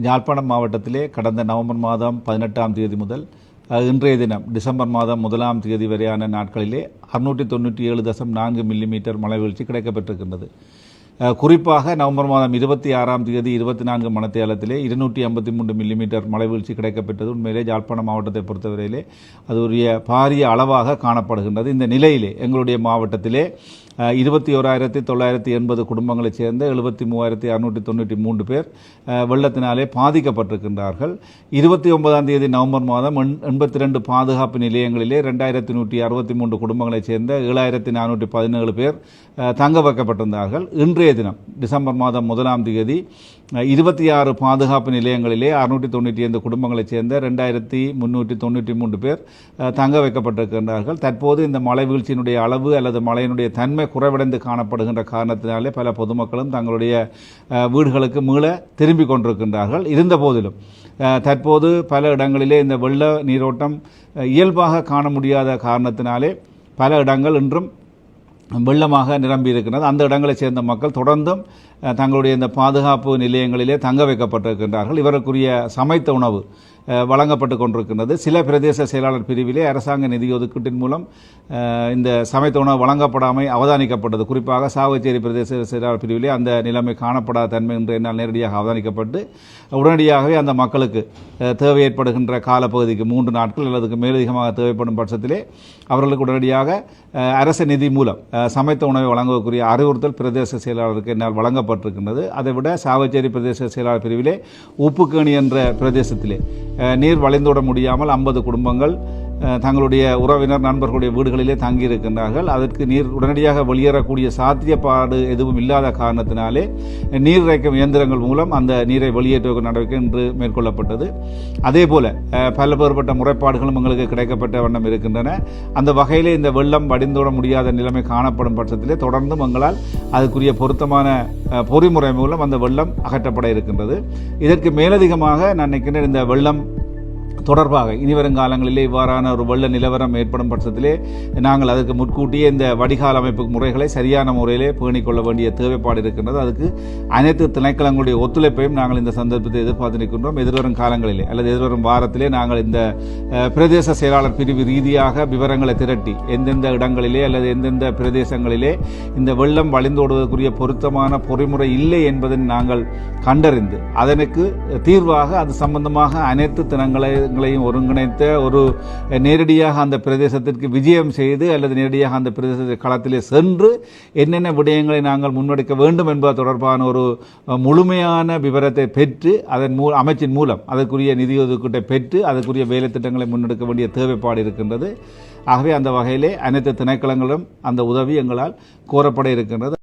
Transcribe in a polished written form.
யாழ்ப்பாணம் மாவட்டத்திலே கடந்த நவம்பர் மாதம் 18ஆம் தேதி முதல் இன்றைய தினம் டிசம்பர் மாதம் 1ஆம் தேதி வரையான நாட்களிலே 697.4 மில்லிமீட்டர் மழை வீழ்ச்சி கிடைக்கப்பட்டிருக்கின்றது. குறிப்பாக நவம்பர் மாதம் 26ஆம் தேதி 24 மணித்தியாலத்திலே 253 மில்லிமீட்டர் மழை வீழ்ச்சி கிடைக்கப்பட்டது. உண்மையிலே யாழ்ப்பாணம் மாவட்டத்தை பொறுத்தவரையிலே அது ஒரு பாரிய அளவாக காணப்படுகின்றது. இந்த நிலையிலே எங்களுடைய மாவட்டத்திலே 21,980 குடும்பங்களைச் சேர்ந்த 73,693 பேர் வெள்ளத்தினாலே பாதிக்கப்பட்டிருக்கின்றார்கள். 29ஆம் தேதி நவம்பர் மாதம் 82 பாதுகாப்பு நிலையங்களிலே 2,163 குடும்பங்களைச் சேர்ந்த 7,417 பேர் தங்க வைக்கப்பட்டிருந்தார்கள். இன்றைய தினம் டிசம்பர் மாதம் 1ஆம் தேதி 26 பாதுகாப்பு நிலையங்களிலே 695 குடும்பங்களைச் சேர்ந்த 2,393 பேர் தங்க வைக்கப்பட்டிருக்கின்றார்கள். தற்போது இந்த மழை வீழ்ச்சியினுடைய அளவு அல்லது மழையினுடைய தன்மை குறைவடைந்து காணப்படுகின்ற காரணத்தினாலே பல பொதுமக்களும் தங்களுடைய வீடுகளுக்கு மீள திரும்பிக் கொண்டிருக்கின்றார்கள். இருந்த போதிலும் தற்போது பல இடங்களிலே இந்த வெள்ள நீரோட்டம் இயல்பாக காண முடியாத காரணத்தினாலே பல இடங்கள் இன்றும் வெள்ளமாக நிரம்பி இருக்கின்றது. அந்த இடங்களைச் சேர்ந்த மக்கள் தொடர்ந்தும் தங்களுடைய இந்த பாதுகாப்பு நிலையங்களிலே தங்க வைக்கப்பட்டிருக்கின்றார்கள். இவருக்குரிய சமைத்த உணவு வழங்கப்பட்டு கொண்டிருக்கின்றது. சில பிரதேச செயலாளர் பிரிவிலே அரசாங்க நிதி ஒதுக்கீட்டின் மூலம் இந்த சமைத்த உணவு வழங்கப்படாமல் அவதானிக்கப்பட்டது. குறிப்பாக சாவச்சேரி பிரதேச செயலாளர் பிரிவிலே அந்த நிலைமை காணப்படாத தன்மை என்று என்னால் நேரடியாக அவதானிக்கப்பட்டு உடனடியாகவே அந்த மக்களுக்கு தேவை ஏற்படுகின்ற காலப்பகுதிக்கு 3 நாட்கள் அல்லதுக்கு மேலதிகமாக தேவைப்படும் பட்சத்திலே அவர்களுக்கு உடனடியாக அரச நிதி மூலம் சமைத்த உணவை வழங்கக்கூடிய அறிவுறுத்தல் பிரதேச செயலாளருக்கு என்னால் வழங்கப்பட்டிருக்கின்றது. அதைவிட சாவச்சேரி பிரதேச செயலாளர் பிரிவிலே உப்புக்கேணி என்ற பிரதேசத்திலே நீர் வளைந்தோட முடியாமல் 50 குடும்பங்கள் தங்களுடைய உறவினர் நண்பர்களுடைய வீடுகளிலே தங்கியிருக்கின்றார்கள். அதற்கு நீர் உடனடியாக வெளியேறக்கூடிய சாத்தியப்பாடு எதுவும் இல்லாத காரணத்தினாலே நீர் இறைக்கும் இயந்திரங்கள் மூலம் அந்த நீரை வெளியேற்ற நடவடிக்கை இன்று மேற்கொள்ளப்பட்டது. அதே போல பல்வேறுபட்ட முறைப்பாடுகளும் எங்களுக்கு கிடைக்கப்பட்ட வண்ணம் இருக்கின்றன. அந்த வகையிலே இந்த வெள்ளம் வடிந்தோட முடியாத நிலைமை காணப்படும் பட்சத்திலே தொடர்ந்தும் எங்களால் அதுக்குரிய பொருத்தமான பொறிமுறை மூலம் அந்த வெள்ளம் அகற்றப்பட இருக்கின்றது. இதற்கு மேலதிகமாக நான் நினைக்கின்றேன், இந்த வெள்ளம் தொடர்பாக இனிவரும் காலங்களிலே இவ்வாறான ஒரு வெள்ள நிலவரம் ஏற்படும் பட்சத்திலே நாங்கள் அதற்கு முன்கூட்டியே இந்த வடிகால் அமைப்பு முறைகளை சரியான முறையிலே பேணிக்கொள்ள வேண்டிய தேவைப்பாடு இருக்கின்றது. அதுக்கு அனைத்து திணைக்களங்களுடைய ஒத்துழைப்பையும் நாங்கள் இந்த சந்தர்ப்பத்தை எதிர்பார்த்திருக்கின்றோம். எதிர்வரும் காலங்களிலே அல்லது எதிர்வரும் வாரத்திலே நாங்கள் இந்த பிரதேச செயலாளர் பிரிவு ரீதியாக விவரங்களை திரட்டி எந்தெந்த இடங்களிலே அல்லது எந்தெந்த பிரதேசங்களிலே இந்த வெள்ளம் வழிந்தோடுவதற்குரிய பொருத்தமான பொறிமுறை இல்லை என்பதை நாங்கள் கண்டறிந்து அதனுக்கு தீர்வாக அது சம்பந்தமாக அனைத்து தினங்களையும் ஒருங்கிணைத்த ஒரு நேரடியாக அந்த பிரதேசத்திற்கு விஜயம் செய்து அல்லது நேரடியாக அந்த பிரதேச களத்திலே சென்று என்னென்ன விடயங்களை நாங்கள் முன்னெடுக்க வேண்டும் என்பது தொடர்பான ஒரு முழுமையான விவரத்தை பெற்று அதன் அமைச்சின் மூலம் அதற்குரிய நிதி ஒதுக்கீட்டை பெற்று அதற்குரிய வேலை திட்டங்களை முன்னெடுக்க வேண்டிய தேவைப்பாடு இருக்கின்றது. ஆகவே அந்த வகையிலே அனைத்து திணைக்களங்களும் அந்த உதவி எங்களால் கோரப்பட இருக்கின்றது.